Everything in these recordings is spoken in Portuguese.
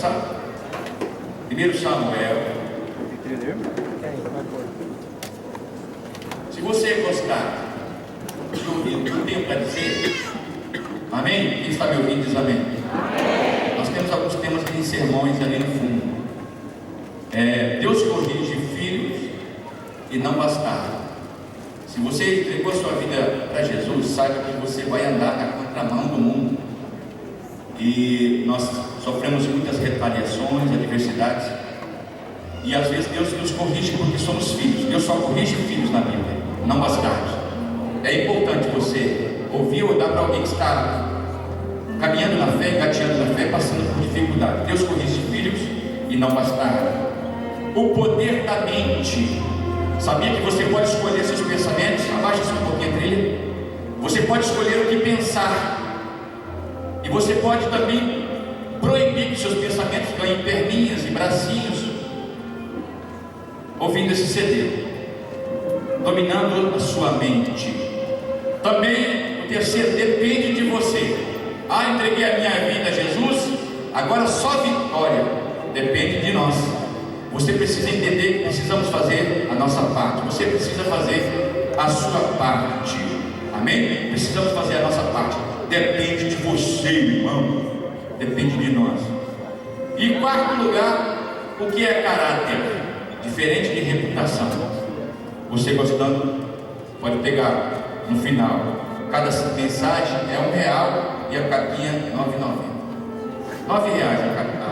passar? 1 Samuel. Se você gostar de ouvir o que eu tenho para dizer, amém? Quem está me ouvindo diz amém. Amém. Nós temos alguns temas de sermões ali no fundo. Deus corrige filhos e não bastardos. Se você entregou a sua vida para Jesus, saiba que você vai andar na contramão do mundo. E nós sofremos muitas retaliações, adversidades. E às vezes Deus nos corrige porque somos filhos. Deus só corrige filhos na Bíblia, não bastardos. É importante você ouvir ou dar para alguém que está caminhando na fé, gateando na fé, passando por dificuldade. Deus corrige filhos e não bastardos. O poder da mente. Sabia que você pode escolher seus pensamentos? Abaixa-se um pouquinho a trilha. Você pode escolher o que pensar. E você pode também proibir que seus pensamentos ganhem perninhas e bracinhos. Ouvindo esse CD, dominando a sua mente. Também o terceiro, depende de você. Entreguei a minha vida a Jesus, agora só vitória. Depende de nós. Você precisa entender que precisamos fazer a nossa parte. Você precisa fazer a sua parte. Amém? Precisamos fazer a nossa parte. Depende de você, irmão. Depende de nós. E em quarto lugar, o que é caráter? Diferente de reputação. Você gostando, pode pegar no final. Cada mensagem é R$1 e a capinha R$9,90. R$9 a capinha.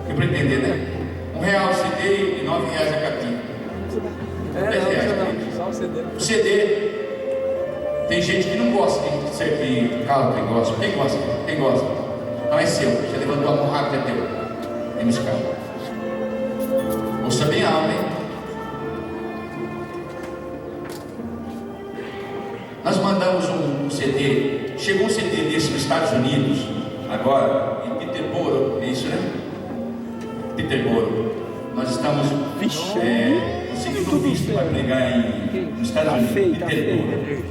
Deu para entender, né? R$1 o CD e R$9 a capinha. R$10. Só o CD. O CD. Tem gente que não gosta de ser que cala, quem gosta. Quem gosta? Quem gosta? Não é seu. Você levantou a mão rápido, é teu. Tem esse cara. Ouça bem alto, hein? Nós mandamos um CD. Chegou um CD desse nos Estados Unidos, agora, em Peterborough, é isso, né? Peterborough. Nós estamos conseguindo visto para pregar nos Estados Unidos. Peterborough.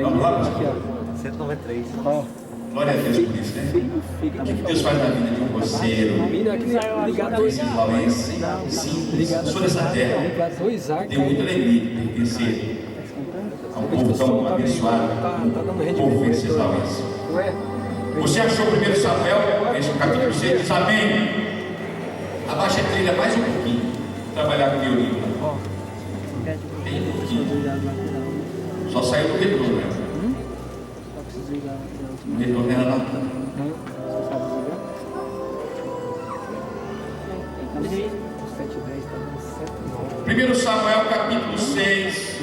Vamos lá, pastor? 193. Glória a Deus por isso, né? O que Deus faz na vida de um roceiro, esses valentes simples, sobre essa terra? Tenho muita alegria de pertencer a um povo tão abençoado, um povo esses valentes. Você achou 1 Samuel, esse capítulo 6, diz amém. Abaixa a trilha mais um pouquinho, trabalhar com violino. Bem um pouquinho. Só saiu do retorno, né? Não retorno ela não. 1 Samuel capítulo 6,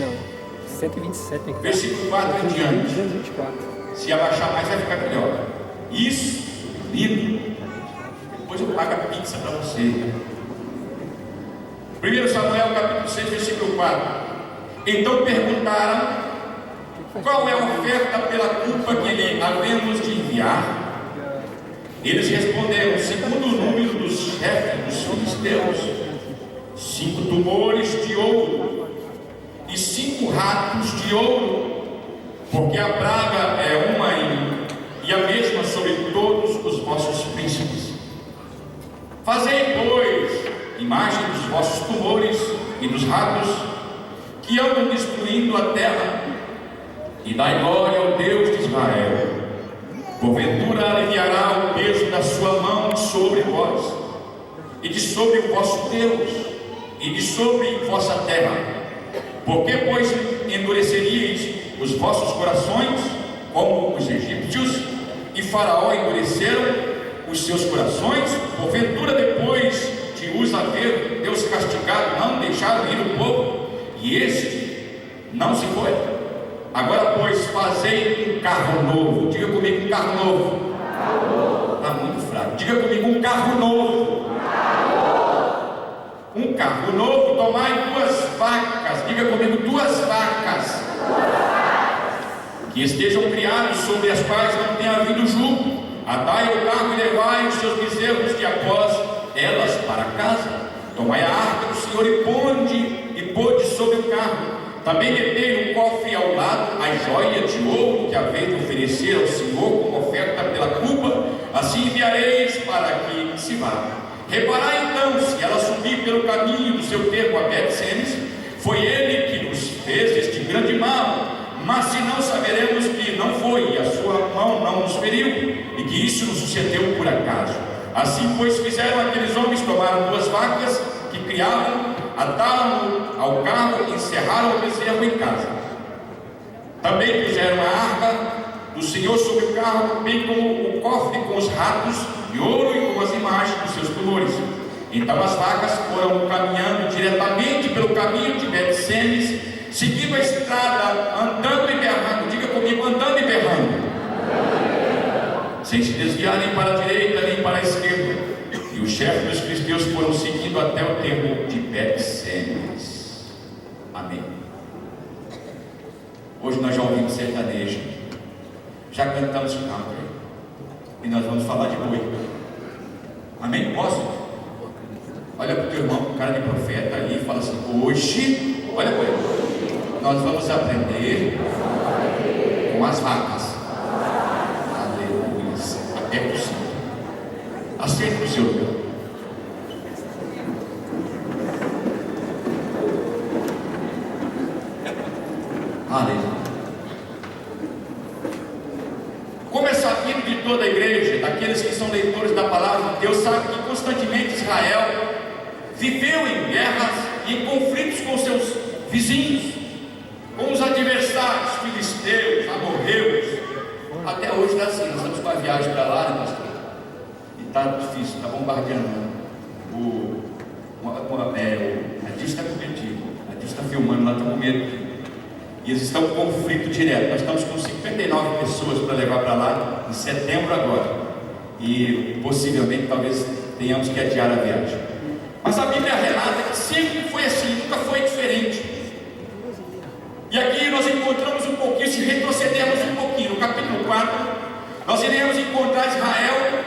127. versículo 4 em diante. 224. Se abaixar mais vai ficar melhor. Isso, lindo. Depois eu pago a pizza para você. 1 Samuel capítulo 6, versículo 4. Então perguntaram: qual é a oferta pela culpa que lhe havemos de enviar? Eles responderam: segundo o número dos chefes dos filisteus, 5 tumores de ouro e 5 ratos de ouro, porque a praga é uma e a mesma sobre todos os vossos príncipes. Fazei, pois, imagem dos vossos tumores e dos ratos que andam destruindo a terra, e dai glória ao Deus de Israel. Porventura aliviará o peso da sua mão sobre vós, e de sobre o vosso Deus, e de sobre vossa terra. Porque, pois, endureceríeis os vossos corações, como os egípcios, e Faraó endureceram os seus corações? Porventura, depois de os haver Deus castigado, não deixaram ir o povo, e este não se foi? Agora, pois, fazei um carro novo. Diga comigo, um carro novo. Está muito fraco. Diga comigo, um carro novo. Um carro novo. Tomai 2 vacas. Diga comigo, 2 vacas. Que estejam criadas, sobre as quais não tenha havido jugo. Atai o carro e levai os seus bezerros de após elas para casa. Tomai a arca do Senhor e pôde sobre o carro. Também metei no cofre ao lado a joia de ouro que haveis de oferecer ao Senhor como oferta pela culpa. Assim enviareis para que vá. Reparai então, se ela subir pelo caminho do seu termo a Bet-Semes, foi ele que nos fez este grande mal. Mas se não, saberemos que não foi, e a sua mão não nos feriu, e que isso nos sucedeu por acaso. Assim, pois, fizeram aqueles homens, tomaram 2 vacas que criavam, ataram-no ao carro e encerraram o bezerro em casa. Também puseram a arca do Senhor sobre o carro, bem como o cofre com os ratos de ouro e com as imagens dos seus tumores. Então as vacas foram caminhando diretamente pelo caminho de Bet-Semes, seguindo a estrada, andando e berrando. Diga comigo, andando e berrando, sem se desviar nem para a direita nem para a esquerda. E os chefes dos filisteus foram seguindo até o termo de Bet-Semes. Amém. Hoje nós já ouvimos sertanejo, já cantamos country, e nós vamos falar de boi. Amém? Posso? Olha para o teu irmão, cara de profeta aí, e fala assim: hoje, olha para ele, nós vamos aprender com as vacas. Aleluia. É possível. Aceita o seu lugar. Aleluia. Como é sabido de toda a igreja, daqueles que são leitores da palavra de Deus, sabe que constantemente Israel viveu em guerras e em conflitos com seus vizinhos, com os adversários, filisteus, amorreus. Até hoje está assim. Nós estamos com a viagem para lá, né, pastor? E está difícil, está bombardeando. A Diz está com medo, a Diz está filmando lá, está com medo. E eles estão com conflito direto. Nós estamos com 59 pessoas para levar para lá em setembro agora. E possivelmente, talvez tenhamos que adiar a viagem. Mas a Bíblia relata que sempre foi assim, nunca foi diferente. E aqui nós encontramos um pouquinho, se retrocedermos um pouquinho, no capítulo 4, nós iremos encontrar Israel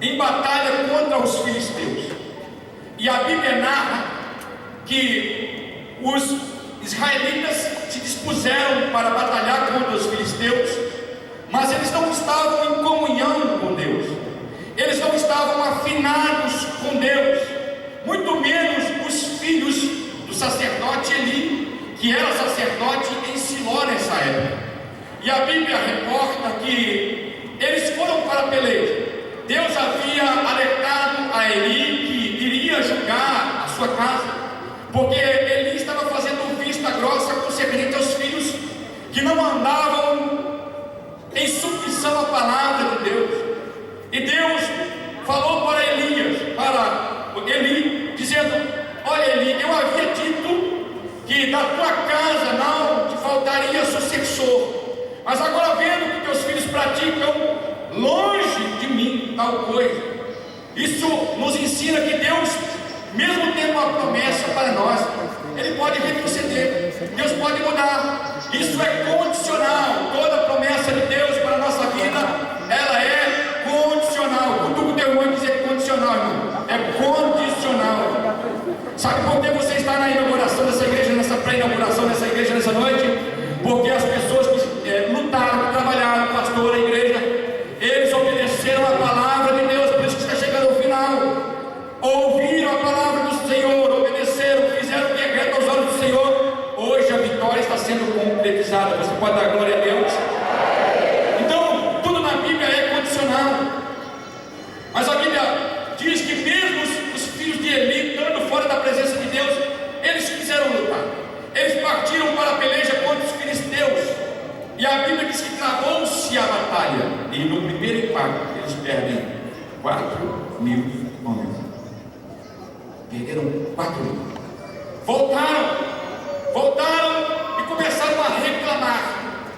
em batalha contra os filisteus. E a Bíblia narra que os israelitas se dispuseram para batalhar contra os filisteus, mas eles não estavam em comunhão com Deus, eles não estavam afinados com Deus, muito menos os filhos do sacerdote Eli, que era sacerdote em Siló nessa época. E a Bíblia reporta que eles foram para a peleja. Deus havia alertado a Eli que iria julgar a sua casa, porque Eli estava fazendo vista grossa concernente aos filhos que não andavam em submissão à palavra de Deus. E Deus falou para Elias, para Eli, dizendo: olha, Eli, eu havia dito que da tua casa não te faltaria sucessor, mas agora vendo que teus filhos praticam longe de mim tal coisa. Isso nos ensina que Deus, mesmo tendo uma promessa para nós, Ele pode retroceder, Deus pode mudar. Isso é condicional. Toda promessa de Deus para a nossa vida, ela é condicional. Cutuca o teu irmão e dizer condicional, irmão. É condicional. Sabe por que você está na inauguração dessa igreja, nessa pré-inauguração dessa igreja nessa noite? Porque as pessoas que lutaram, que trabalharam, pastor, a igreja, eles obedeceram a palavra de Deus. Por isso que está chegando ao final. Ouviram a palavra do Senhor, obedeceram, fizeram o que é reto aos olhos do Senhor. Hoje a vitória está sendo concretizada. Você pode dar glória a Deus? Então, tudo na Bíblia é condicional. Mas a Bíblia diz que mesmo os filhos de Eli, estando fora da presença de Deus, eles quiseram lutar. Eles partiram para a peleja contra os filisteus. E a Bíblia diz que travou-se a batalha. E no primeiro impacto eles perdem 4.000 homens. Perderam 4.000. Voltaram e começaram a reclamar,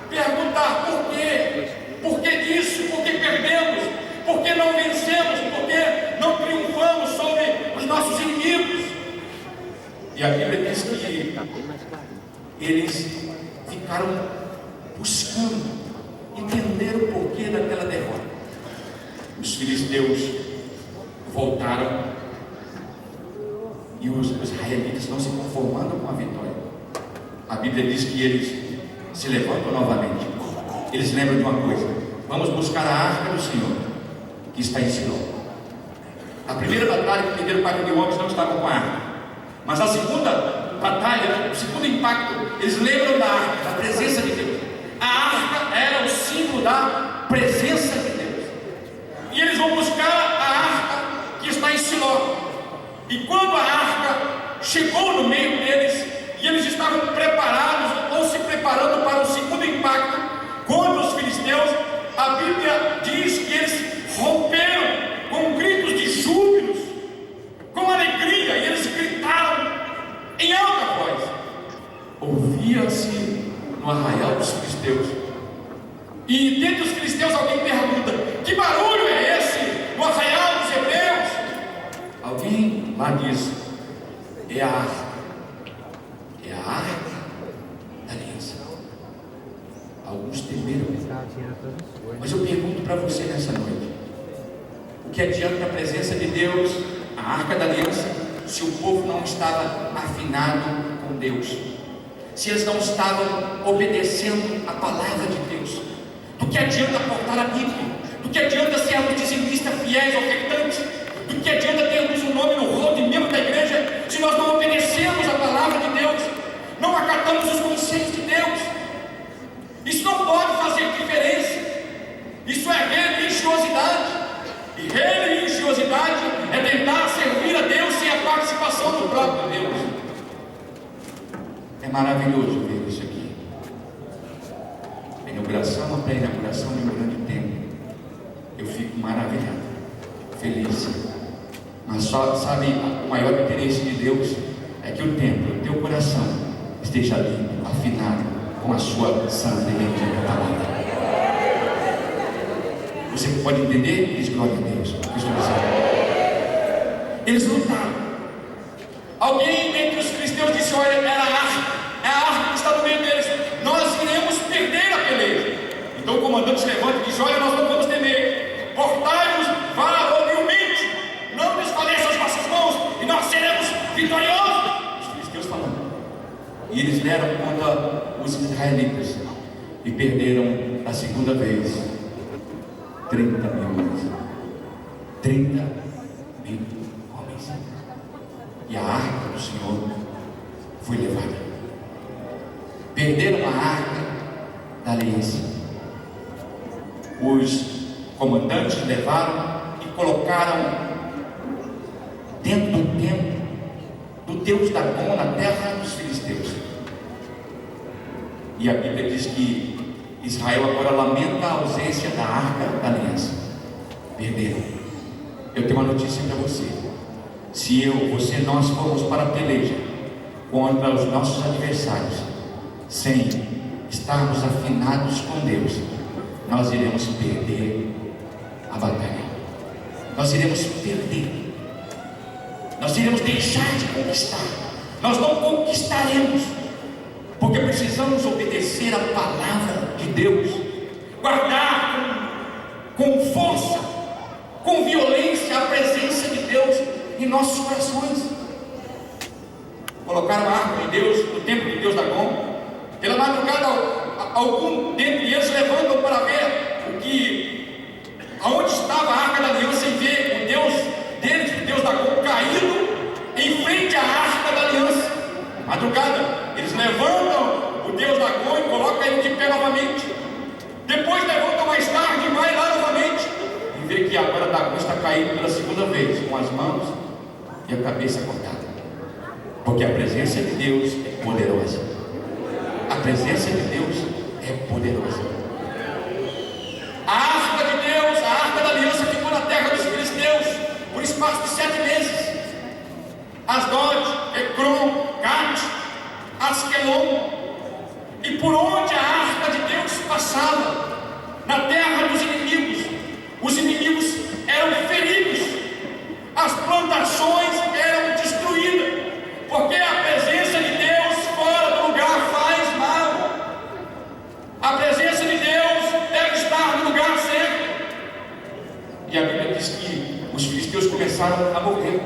perguntar por quê? Por que disso? Por que perdemos? Por que não vencemos? Por que não triunfamos sobre os nossos inimigos? E a Bíblia diz que eles ficaram buscando entender o porquê daquela derrota. Os filisteus voltaram e os israelitas não se conformando com a vitória. A Bíblia diz que eles se levantam novamente. Eles lembram de uma coisa: vamos buscar a arca do Senhor que está em Siló. A primeira batalha que perderam 4 mil homens não estavam com a arca, mas a segunda batalha, o segundo impacto, eles lembram da arca, da presença de Deus. A arca era o símbolo da presença de Deus, e eles vão buscar a arca que está em Siló. E quando a arca chegou no meio deles, e eles estavam preparados ou se preparando para o segundo impacto contra os filisteus, a Bíblia diz que eles romperam com gritos de júbilos, com alegria, e eles gritaram em alta voz. Ouvia-se no arraial dos filisteus, e dentre os filisteus alguém pergunta: que barulho é esse no arraial dos hebreus? Alguém lá diz: é a arca, é a arca da aliança. Alguns temeram, mas eu pergunto para você nessa noite: o que adianta a presença de Deus, a arca da aliança, se o povo não estava afinado com Deus, se eles não estavam obedecendo a palavra de Deus? Do que adianta portar a Bíblia? Do que adianta sermos dizimistas fiéis, ofertantes? Do que adianta termos um nome no rol de membro da igreja, se nós não obedecemos a palavra de Deus, não acatamos os conselhos de Deus? Isso não pode fazer diferença. Isso é religiosidade. E religiosidade é tentar servir a Deus sem a participação do próprio Deus. É maravilhoso ver isso aqui. A inauguração após a inauguração de um grande templo, eu fico maravilhado, feliz. Mas só, sabe, o maior interesse de Deus é que o templo, o teu coração, esteja limpo, afinado com a sua santa e bendita palavra. Você pode entender? Diz glória a Deus. Eles lutaram. Alguém dentre os filisteus disse: olha, era a arca que está no meio deles, nós iremos perder a peleja. Então o comandante se levanta e diz: olha, nós não vamos temer, portai-nos varonilmente, não desfaleçam as nossas mãos, e nós seremos vitoriosos. Os filisteus falando. E eles deram contra os israelitas e perderam a segunda vez 30 mil homens. 30 mil homens. E a arca do Senhor foi levada. Perderam a arca da aliança. Os comandantes levaram e colocaram dentro do templo do Deus Dagom, na terra dos filisteus. E a Bíblia diz que Israel agora lamenta a ausência da arca da aliança. Perderam. Eu tenho uma notícia para você: se eu, você, nós formos para a peleja contra os nossos adversários sem estarmos afinados com Deus, nós iremos perder a batalha. Nós iremos perder. Nós iremos deixar de conquistar. Nós não conquistaremos, porque precisamos obedecer a palavra de Deus, guardar com força, com violência a presença de Deus em nossos corações. Colocaram a arca de Deus no templo de Deus Dagom. Pela madrugada, algum dentre eles levantam para ver aonde estava a arca da aliança, e vê o Deus deles, o Deus Dagom, caído em frente à arca da aliança. Madrugada, eles levantam o Deus Dagom e colocam ele de pé novamente. Depois levantam mais tarde e vai lá novamente, e vê que agora Dagom está caído pela segunda vez, com as mãos e a cabeça cortada. Porque a presença de Deus é poderosa. A presença de Deus é poderosa. A arca de Deus, a arca da aliança, ficou na terra dos filisteus por espaço de 7 meses. Asdod, Ecrom, Gat, Asquelon. E por onde a arca de Deus passava, na terra dos inimigos, os inimigos eram feridos, as plantações eram destruídas, porque a presença de Deus fora do lugar faz mal. A presença de Deus deve estar no lugar certo. E a Bíblia diz que os filisteus começaram a morrer,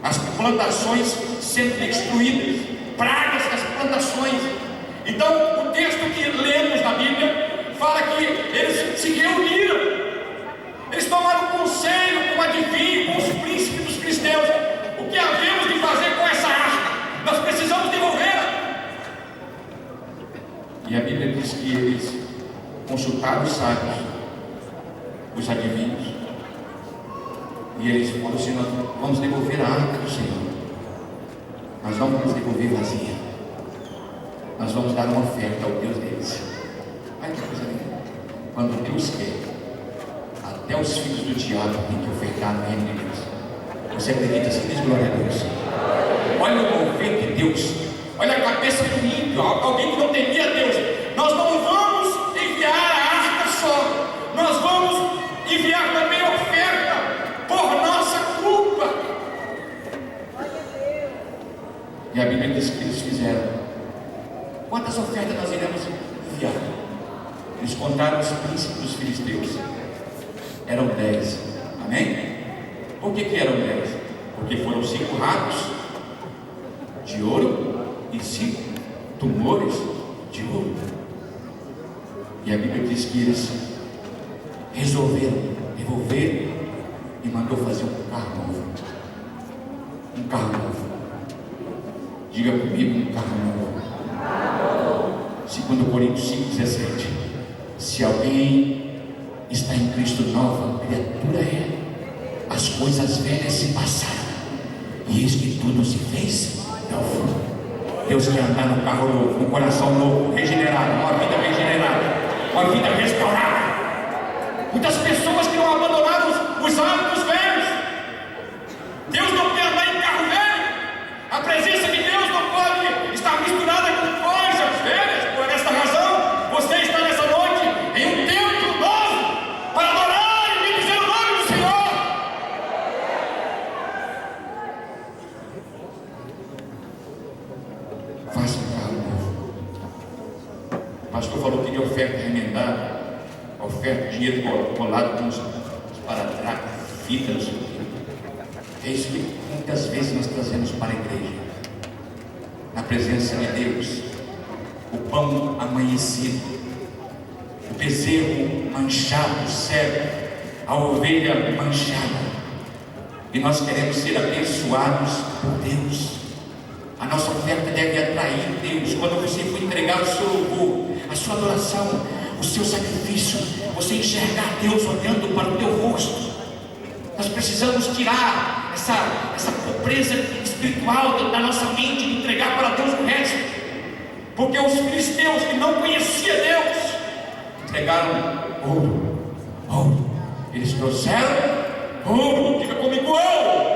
as plantações sendo destruídas, pragas das plantações. Então, o texto que lemos na Bíblia fala que eles se reuniram, eles tomaram conselho com o adivinho, com os príncipes consultaram os sábios, os adivinhos, e eles falaram assim: nós vamos devolver a arca do Senhor, nós não vamos devolver vazia, nós vamos dar uma oferta ao Deus deles. Olha que coisa linda. Quando Deus quer, até os filhos do diabo têm que ofertar no reino de Deus. Você acredita assim? Diz glória a Deus. Olha o mover de Deus, olha a cabeça do ímpio, alguém que não temia a Deus. Nós não vamos enviar a arca só, nós vamos enviar também a oferta por nossa culpa. E a Bíblia diz que eles fizeram. Quantas ofertas nós iremos enviar? Eles contaram os príncipes dos filisteus, eram 10. Amém? Por que eram 10? Porque foram 5 ratos de ouro e 5 tumores de ouro. E a Bíblia diz que eles resolveram devolver e mandou fazer um carro novo. Um carro novo. Diga comigo, um carro novo. 2 Coríntios 5,17. Se alguém está em Cristo, nova criatura é. As coisas velhas se passaram e eis que tudo se fez novo. Deus quer andar no carro novo, um coração novo, regenerado, uma vida regenerada, uma vida restaurada. Muitas pessoas que não abandonaram os hábitos velhos. Deus não quer andar em carro velho. A presença de Deus não pode estar misturada com coisas velhas. Por esta razão, você está nessa noite em um templo novo para adorar e bendizer o nome do Senhor. Faça um carro novo. O pastor falou que de oferta remendada, oferta, dinheiro colado com os paradrapos, fitas. É isso que muitas vezes nós trazemos para a igreja. Na presença de Deus, o pão amanhecido, o bezerro manchado, cego, a ovelha manchada. E nós queremos ser abençoados por Deus. A nossa oferta deve atrair Deus. Quando você for entregar o seu louvor, a sua adoração, o seu sacrifício, você enxergar Deus olhando para o teu rosto. Nós precisamos tirar essa pobreza espiritual da nossa mente e entregar para Deus o resto. Porque os filisteus que não conheciam Deus entregaram ouro. Eles trouxeram ouro. Diga comigo, ouro.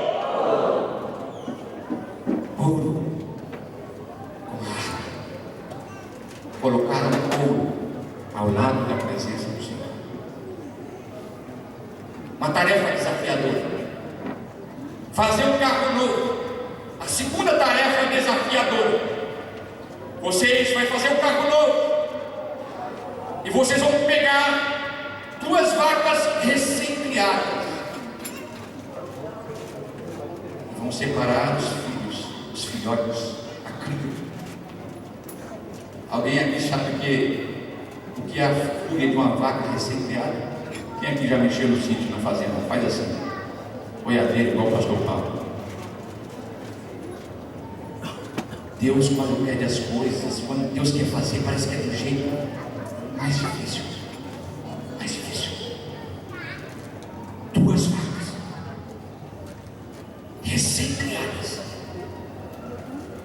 Ouro com arca. Colocaram ouro ao lado da presença do Senhor. Uma tarefa desafiadora. Fazer um carro novo. A segunda tarefa é desafiadora. Vocês vão fazer um carro novo. E vocês vão pegar 2 vacas recém-criadas. E vão separar os filhos, os filhotes, a cria. Alguém aqui sabe o que é a fúria de uma vaca recém-criada? Quem aqui já mexeu no sítio, na fazenda? Faz assim. Boiadeiro, igual o pastor Paulo. Deus, quando pede as coisas, quando Deus quer fazer, parece que é do jeito mais difícil. Mais difícil. 2 vacas recém-criadas.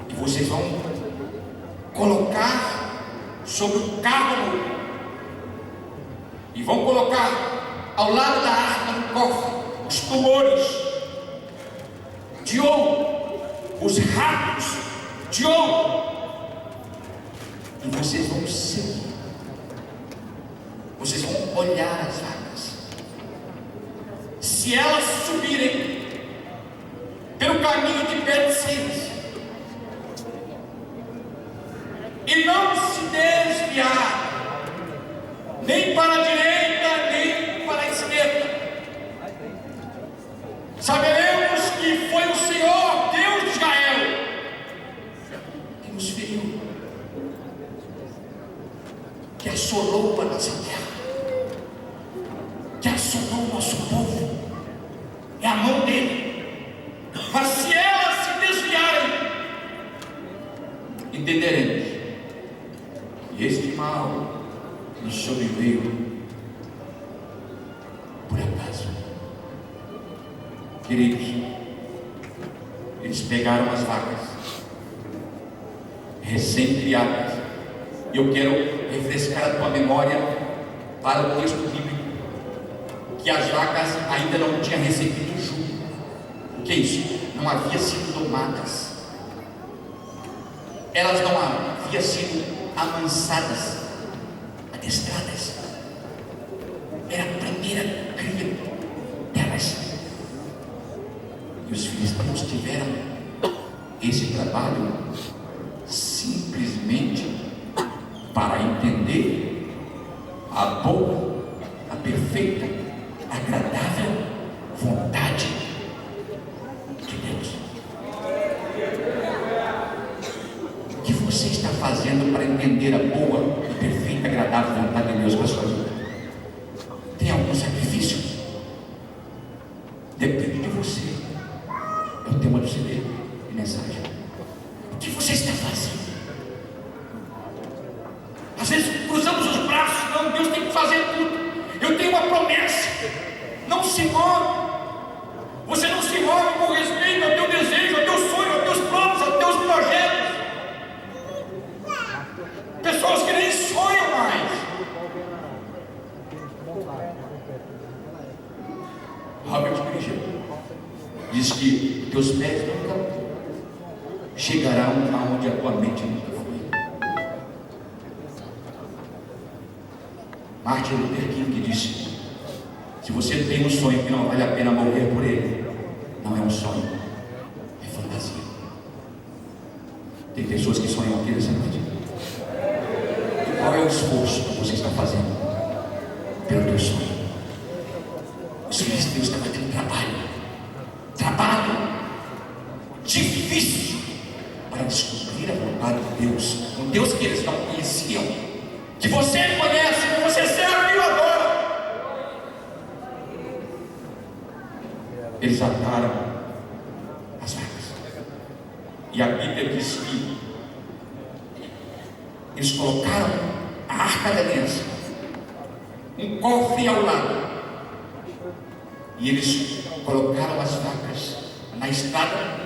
E vocês vão colocar sobre o carro e vão colocar ao lado da arca do cofre os tumores de ouro, os ratos de ouro. E vocês vão seguir. Vocês vão olhar as vacas. Se elas subirem pelo caminho de Betsemes e não se desviar nem para a direita nem para a esquerda, saberemos que foi o Senhor, Deus de Israel, que nos feriu, que assolou a nossa terra, que assolou o nosso povo. É a mão dele. Mas se elas se desviarem, entenderemos que este mal nos sobreveio Queridos, eles pegaram as vacas recém-criadas. E eu quero refrescar a tua memória para o texto bíblico, que as vacas ainda não tinham recebido jugo. O que é isso? Não havia sido domadas, elas não haviam sido amansadas, adestradas. Era a primeira cria delas. E os filisteus tiveram esse trabalho simplesmente para entender a boa, a perfeita, agradável vontade de Deus. O que você está fazendo para entender a boa, a perfeita, agradável vontade de Deus para a sua vida? Tem algum sacrifício? Depende de você. É o tema do CD e mensagem. O que você está fazendo? Às vezes cruzamos os braços. Não, Deus tem que fazer tudo. Eu tenho uma promessa. Não se move. Você não se move com respeito ao teu desejo, ao teu sonho, aos teus planos, aos teus projetos. Pessoas que nem sonham mais. Robert Spurgeon diz que teus pés nunca chegarão aonde a tua mente nunca foi. Martin Luther King disse: se você tem um sonho que não vale a pena morrer por ele, não é um sonho, é fantasia. Tem pessoas que sonham aqui nessa noite. Qual é o esforço que você está fazendo pelo teu sonho? Os filisteus estavam tendo trabalho difícil para descobrir a vontade de Deus, um Deus que eles não conheciam, que você conhece, que você serve e o adora. Eles ataram as vacas, e a Bíblia diz que eles colocaram a arca da aliança, um cofre ao lado, e eles colocaram as vacas na estrada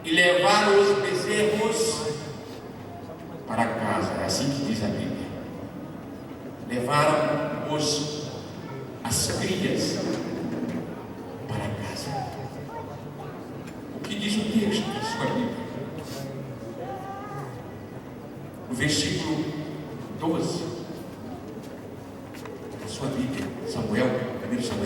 e levaram os bezerros para casa. É assim que diz a Bíblia. Levaram as crias para casa. O que diz o texto da sua Bíblia? O versículo 12 da sua Bíblia, Samuel, 1 Samuel.